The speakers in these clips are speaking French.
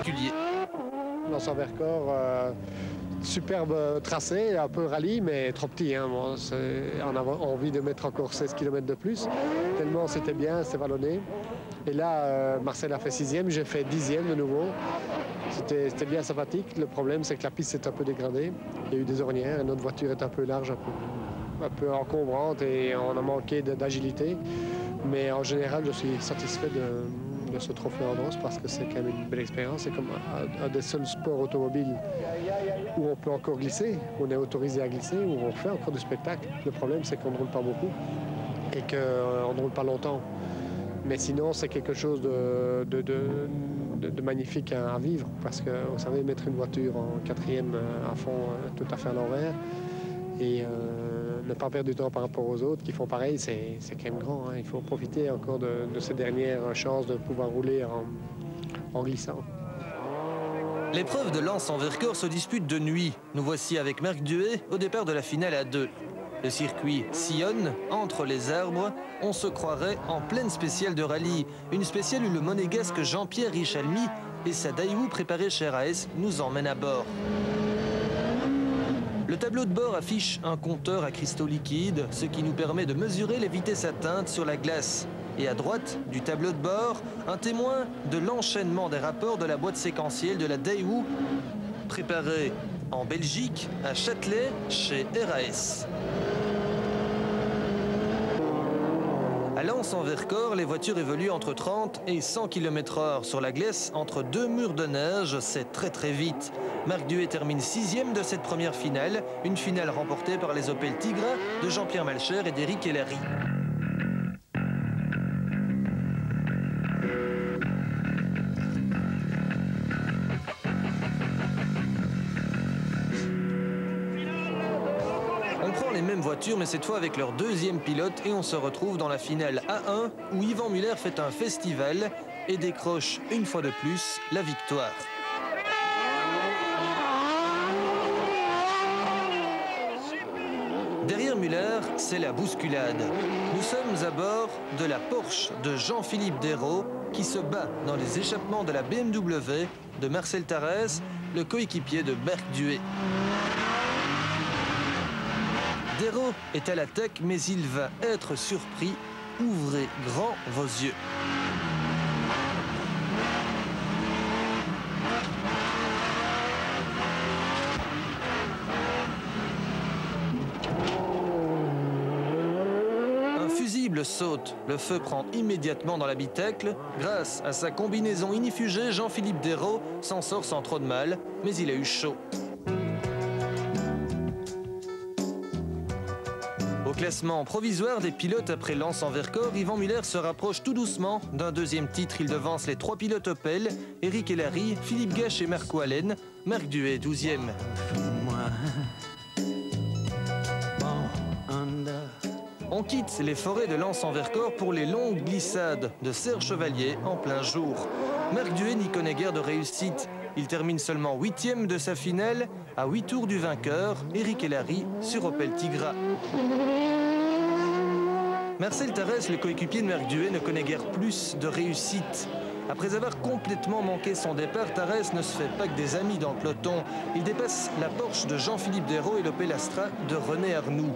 particulier. Lens en Vercors, superbe tracé, un peu rallye, mais trop petit. Hein. Bon, on avait envie de mettre encore 16 km de plus, tellement c'était bien, c'était vallonné. Et là, Marcel a fait 6e, j'ai fait 10e de nouveau. C'était bien sympathique. Le problème, c'est que la piste est un peu dégradée. Il y a eu des ornières et notre voiture est un peu large, un peu encombrante et on a manqué d'agilité. Mais en général, je suis satisfait de ce trophée Andros parce que c'est quand même une belle expérience. C'est comme un des seuls sports automobiles où on peut encore glisser, où on est autorisé à glisser, où on fait encore du spectacle. Le problème, c'est qu'on ne roule pas beaucoup et qu'on ne roule pas longtemps. Mais sinon, c'est quelque chose de magnifique à vivre parce que, vous savez, mettre une voiture en 4e à fond, tout à fait à l'envers et ne pas perdre du temps par rapport aux autres qui font pareil, c'est quand même grand. Hein. Il faut profiter encore de ces dernières chances de pouvoir rouler en glissant. L'épreuve de Lens en Vercors se dispute de nuit. Nous voici avec Marc Duet au départ de la finale à 2. Le circuit sillonne entre les arbres. On se croirait en pleine spéciale de rallye. Une spéciale où le monégasque Jean-Pierre Richalmy et sa Daewoo préparée chez RAS nous emmènent à bord. Le tableau de bord affiche un compteur à cristaux liquides, ce qui nous permet de mesurer les vitesses atteintes sur la glace. Et à droite du tableau de bord, un témoin de l'enchaînement des rapports de la boîte séquentielle de la Daewoo, préparée en Belgique, à Châtelet, chez RAS. À Lens en Vercors, les voitures évoluent entre 30 et 100 km/h. Sur la glace, entre deux murs de neige, c'est très vite. Marc Duet termine 6e de cette première finale, une finale remportée par les Opel Tigra de Jean-Pierre Malcher et d'Éric Hellary. On prend les mêmes voitures, mais cette fois avec leur deuxième pilote, et on se retrouve dans la finale A1, où Yvan Muller fait un festival et décroche une fois de plus la victoire. Derrière Muller, c'est la bousculade. Nous sommes à bord de la Porsche de Jean-Philippe Desraux, qui se bat dans les échappements de la BMW de Marcel Tarès, le coéquipier de Marc Duet. Desraux est à l'attaque, mais il va être surpris. Ouvrez grand vos yeux. Un fusible saute. Le feu prend immédiatement dans l'habitacle. Grâce à sa combinaison inifugée, Jean-Philippe Desraux s'en sort sans trop de mal, mais il a eu chaud. Au classement provisoire des pilotes après Lens en Vercors, Yvan Muller se rapproche tout doucement d'un deuxième titre. Il devance les 3 pilotes Opel, Éric Hellary, Philippe Gache et Marco Allen. Marc Duet, 12e. On quitte les forêts de Lens en Vercors pour les longues glissades de Serre Chevalier en plein jour. Marc Duet n'y connaît guère de réussite. Il termine seulement 8e de sa finale, à 8 tours du vainqueur, Éric Hellary sur Opel Tigra. Marcel Tarès, le coéquipier de Marc Duet, ne connaît guère plus de réussite. Après avoir complètement manqué son départ, Tarès ne se fait pas que des amis dans le peloton. Il dépasse la Porsche de Jean-Philippe Desraux et l'Opel Astra de René Arnoux.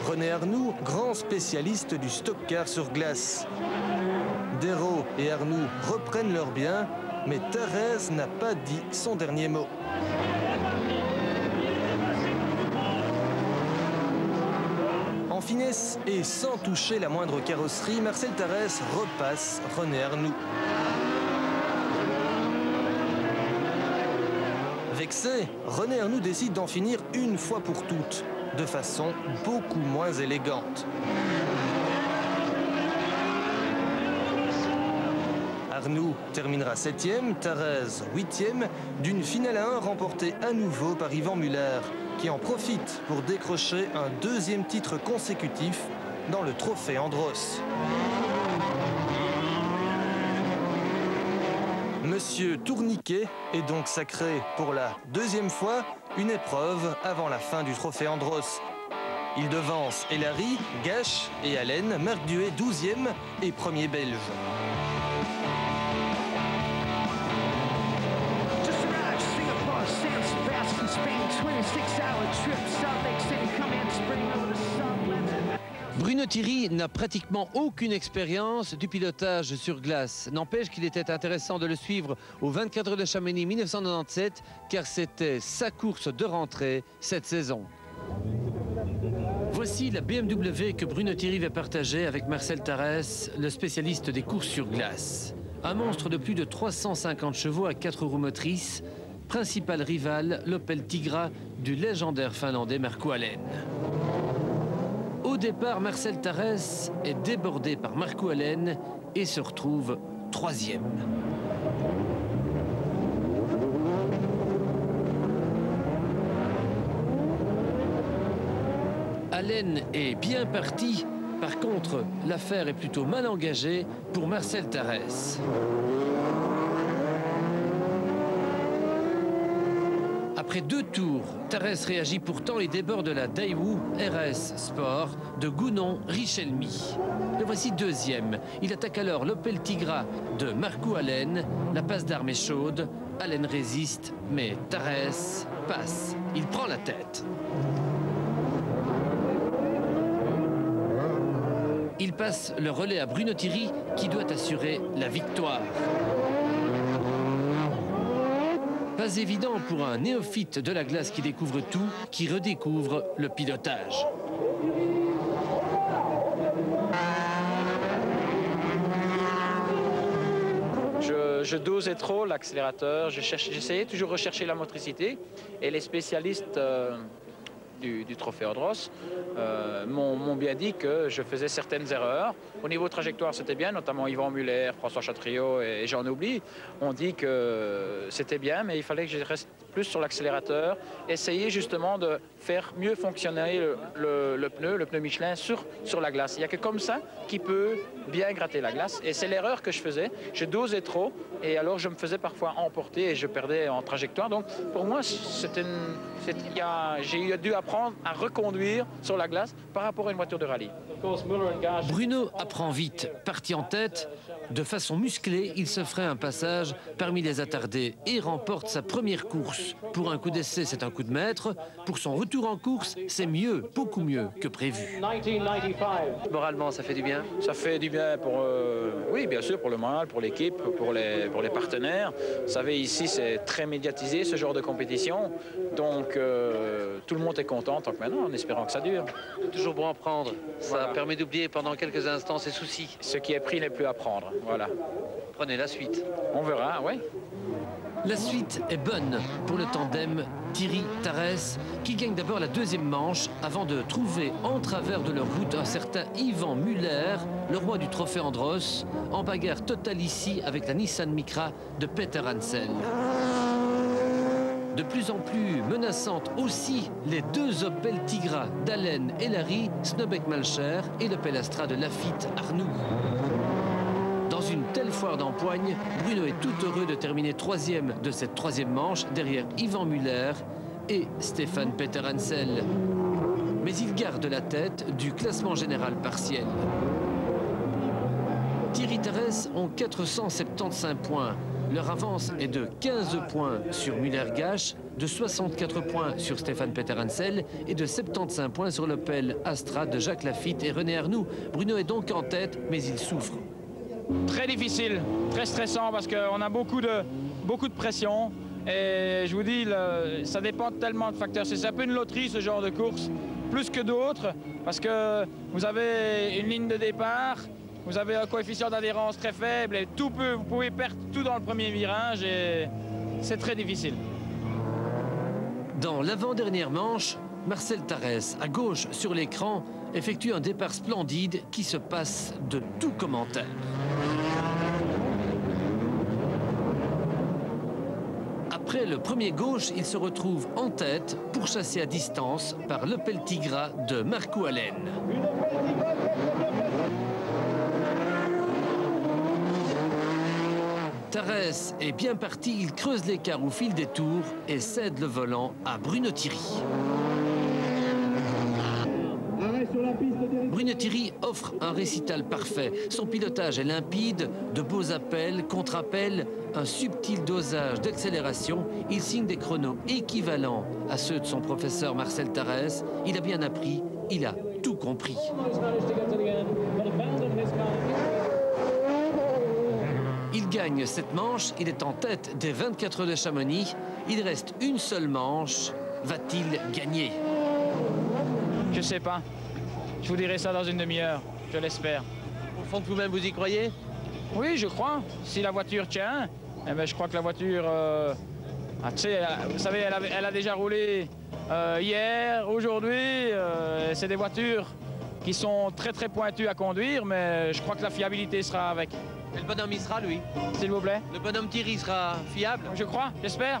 René Arnoux, grand spécialiste du stock car sur glace. Desraux et Arnoux reprennent leurs biens, mais Tarès n'a pas dit son dernier mot. En finesse et sans toucher la moindre carrosserie, Marcel Tarès repasse René Arnoux. Vexé, René Arnoux décide d'en finir une fois pour toutes, de façon beaucoup moins élégante. Arnoux terminera 7e, Tarès 8e, d'une finale à 1 remportée à nouveau par Yvan Muller, qui en profite pour décrocher un deuxième titre consécutif dans le trophée Andros. Monsieur Tourniquet est donc sacré pour la deuxième fois, une épreuve avant la fin du trophée Andros. Il devance Hellary, Gache et Allen, Marc Duet 12e et premier belge. Bruno Thierry n'a pratiquement aucune expérience du pilotage sur glace. N'empêche qu'il était intéressant de le suivre au 24 heures de Chamonix 1997, car c'était sa course de rentrée cette saison. Voici la BMW que Bruno Thierry va partager avec Marcel Tarès, le spécialiste des courses sur glace. Un monstre de plus de 350 chevaux à 4 roues motrices, principal rival, l'Opel Tigra du légendaire finlandais Markku Alén. Au départ, Marcel Tarès est débordé par Markku Alén et se retrouve troisième. Alén est bien parti. Par contre, l'affaire est plutôt mal engagée pour Marcel Tarès. Après 2 tours, Tarès réagit pourtant et déborde la Daewoo RS Sport de Gounon-Richelmy. Le voici deuxième. Il attaque alors l'Opel Tigra de Markku Alén. La passe d'armes est chaude. Alén résiste, mais Tarès passe. Il prend la tête. Il passe le relais à Bruno Thierry qui doit assurer la victoire. Pas évident pour un néophyte de la glace qui découvre tout, qui redécouvre le pilotage. Je dosais trop l'accélérateur, j'essayais toujours de rechercher la motricité et les spécialistes du trophée Andros m'ont bien dit que je faisais certaines erreurs. Au niveau trajectoire, c'était bien, notamment Yvan Muller, François Chatriot et j'en oublie. On dit que c'était bien, mais il fallait que je reste plus sur l'accélérateur, essayer justement de faire mieux fonctionner le pneu Michelin sur la glace. Il n'y a que comme ça qui peut bien gratter la glace. Et c'est l'erreur que je faisais. Je dosais trop et alors je me faisais parfois emporter et je perdais en trajectoire. Donc pour moi, j'ai dû apprendre à reconduire sur la glace par rapport à une voiture de rallye. Bruno apprend vite. Parti en tête, de façon musclée, il se ferait un passage parmi les attardés et remporte sa première course. Pour un coup d'essai, c'est un coup de maître. Pour son retour en course, c'est mieux, beaucoup mieux que prévu. Moralement, ça fait du bien? Ça fait du bien pour, oui, bien sûr, pour le moral, pour l'équipe, pour les partenaires. Vous savez, ici, c'est très médiatisé, ce genre de compétition. Donc, tout le monde est content tant que maintenant, en espérant que ça dure. Toujours bon à prendre. Ça Voilà. permet d'oublier pendant quelques instants ses soucis. Ce qui est pris n'est plus à prendre. Voilà. Prenez la suite. On verra, oui. La suite est bonne pour le tandem Thierry-Tarès qui gagne d'abord la deuxième manche avant de trouver en travers de leur route un certain Yvan Muller, le roi du trophée Andros, en bagarre totale ici avec la Nissan Micra de Peter Hansel. De plus en plus menaçantes aussi les 2 Opel Tigra d'Alén et Larry, Snobek-Malcher et l'Opel Astra de Lafitte Arnoux. Dans une telle foire d'empoigne, Bruno est tout heureux de terminer troisième de cette troisième manche derrière Yvan Muller et Stéphane Peter Hansel. Mais il garde la tête du classement général partiel. Thierry Tarès ont 475 points. Leur avance est de 15 points sur Muller-Gache, de 64 points sur Stéphane Peter Hansel et de 75 points sur l'Opel Astra de Jacques Lafitte et René Arnoux. Bruno est donc en tête, mais il souffre. Très difficile, très stressant parce qu'on a beaucoup de pression. Et je vous dis, ça dépend tellement de facteurs. C'est un peu une loterie ce genre de course, plus que d'autres, parce que vous avez une ligne de départ, vous avez un coefficient d'adhérence très faible et vous pouvez perdre tout dans le premier virage et c'est très difficile. Dans l'avant-dernière manche, Marcel Tarès, à gauche sur l'écran, effectue un départ splendide qui se passe de tout commentaire. Après le premier gauche, il se retrouve en tête, pourchassé à distance par l'Opel Tigra de Markku Alén. Tarès est bien parti, il creuse l'écart au fil des tours et cède le volant à Bruno Thierry. Bruno Thierry offre un récital parfait. Son pilotage est limpide, de beaux appels, contre-appels, un subtil dosage d'accélération. Il signe des chronos équivalents à ceux de son professeur Marcel Tarès. Il a bien appris, il a tout compris. Il gagne cette manche, il est en tête des 24 heures de Chamonix. Il reste une seule manche. Va-t-il gagner? Je sais pas. Je vous dirai ça dans une demi-heure, je l'espère. Au fond de vous-même, vous y croyez? Oui, je crois. Si la voiture tient, eh ben, je crois que la voiture... tu sais, vous savez, elle a déjà roulé hier, aujourd'hui. C'est des voitures qui sont très très pointues à conduire, mais je crois que la fiabilité sera avec. Et le bonhomme, il sera, lui? S'il vous plaît. Le bonhomme Thierry sera fiable? Je crois, j'espère.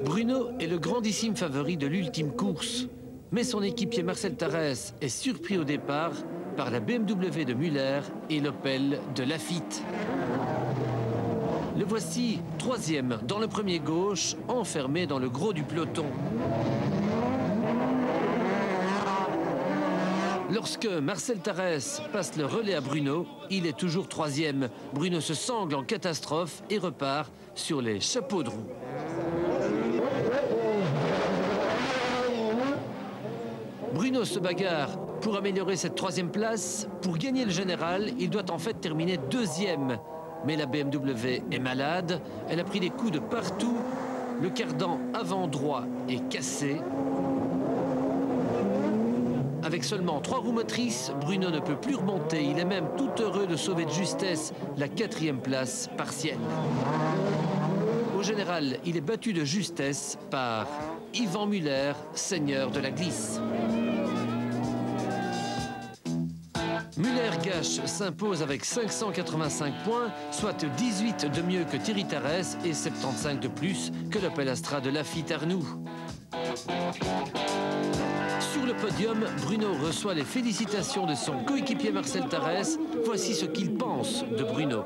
Bruno est le grandissime favori de l'ultime course. Mais son équipier Marcel Tarès est surpris au départ par la BMW de Muller et l'Opel de Lafitte. Le voici troisième dans le premier gauche, enfermé dans le gros du peloton. Lorsque Marcel Tarès passe le relais à Bruno, il est toujours troisième. Bruno se sangle en catastrophe et repart sur les chapeaux de roue. Bruno se bagarre pour améliorer cette troisième place. Pour gagner le général, il doit en fait terminer deuxième. Mais la BMW est malade, elle a pris des coups de partout. Le cardan avant droit est cassé. Avec seulement 3 roues motrices, Bruno ne peut plus remonter. Il est même tout heureux de sauver de justesse la 4e place partielle. Au général, il est battu de justesse par Yvan Muller, seigneur de la glisse. Muller-Gache s'impose avec 585 points, soit 18 de mieux que Thierry Tarès et 75 de plus que l'Opel Astra de Lafitte Arnoux. Sur le podium, Bruno reçoit les félicitations de son coéquipier Marcel Tarès. Voici ce qu'il pense de Bruno.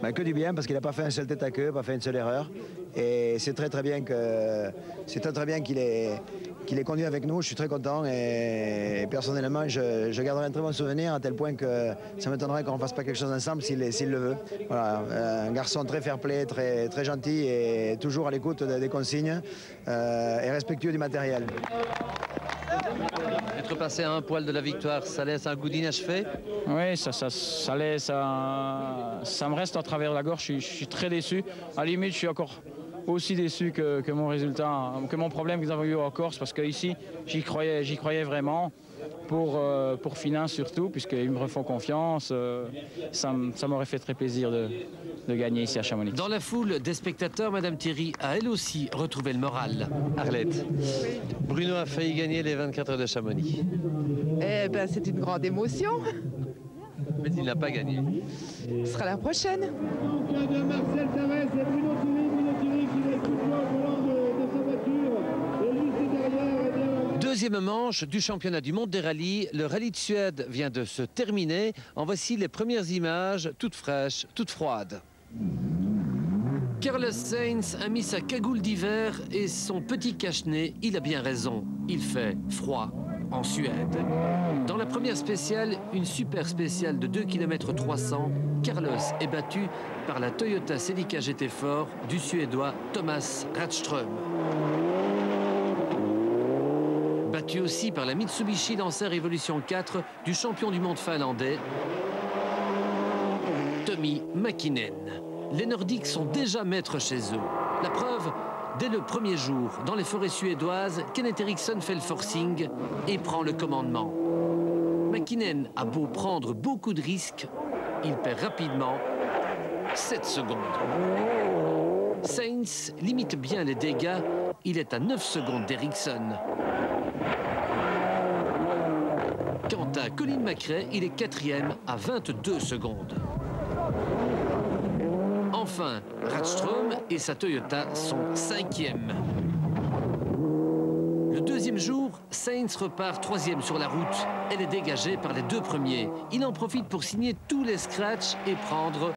Ben, que du bien, parce qu'il n'a pas fait un seul tête à queue, pas fait une seule erreur. Et c'est très bien qu'il ait conduit avec nous. Je suis très content et personnellement, je garderai un très bon souvenir à tel point que ça m'étonnerait qu'on ne fasse pas quelque chose ensemble s'il le veut. Voilà, un garçon très fair-play, très gentil et toujours à l'écoute des consignes et respectueux du matériel. Être passé à un poil de la victoire, ça laisse un goût d'inachevé? Oui, ça me reste à travers la gorge. Je suis très déçu. À la limite, je suis encore aussi déçu que mon résultat, que mon problème que nous avons eu en Corse, parce qu'ici, j'y croyais vraiment. Pour Finin surtout, puisqu'ils me refont confiance. Ça m'aurait fait très plaisir de gagner ici à Chamonix. Dans la foule des spectateurs, Madame Thierry a elle aussi retrouvé le moral. Arlette, Bruno a failli gagner les 24 heures de Chamonix. Eh ben, c'est une grande émotion. Mais il n'a pas gagné. Ce sera la prochaine. Marcel Tarès et Bruno Thierry qui va tout droit au volant de sa voiture. Et juste derrière, eh bien... Deuxième manche du championnat du monde des rallyes. Le rallye de Suède vient de se terminer. En voici les premières images, toutes fraîches, toutes froides. Carlos Sainz a mis sa cagoule d'hiver et son petit cache-nez. Il a bien raison, il fait froid en Suède. Dans la première spéciale, une super spéciale de 2 km 300, Carlos est battu par la Toyota Celica GT Fort du Suédois Thomas Rådström. Battu aussi par la Mitsubishi Lancer Evolution 4 du champion du monde finlandais, Tommi Mäkinen. Les Nordiques sont déjà maîtres chez eux. La preuve, dès le premier jour, dans les forêts suédoises, Kenneth Eriksson fait le forcing et prend le commandement. Mäkinen a beau prendre beaucoup de risques, il perd rapidement 7 secondes. Sainz limite bien les dégâts, il est à 9 secondes d'Eriksson. Quant à Colin McRae, il est 4e à 22 secondes. Enfin, Rådström et sa Toyota sont 5e. Le deuxième jour, Sainz repart 3e sur la route. Elle est dégagée par les 2 premiers. Il en profite pour signer tous les scratchs et prendre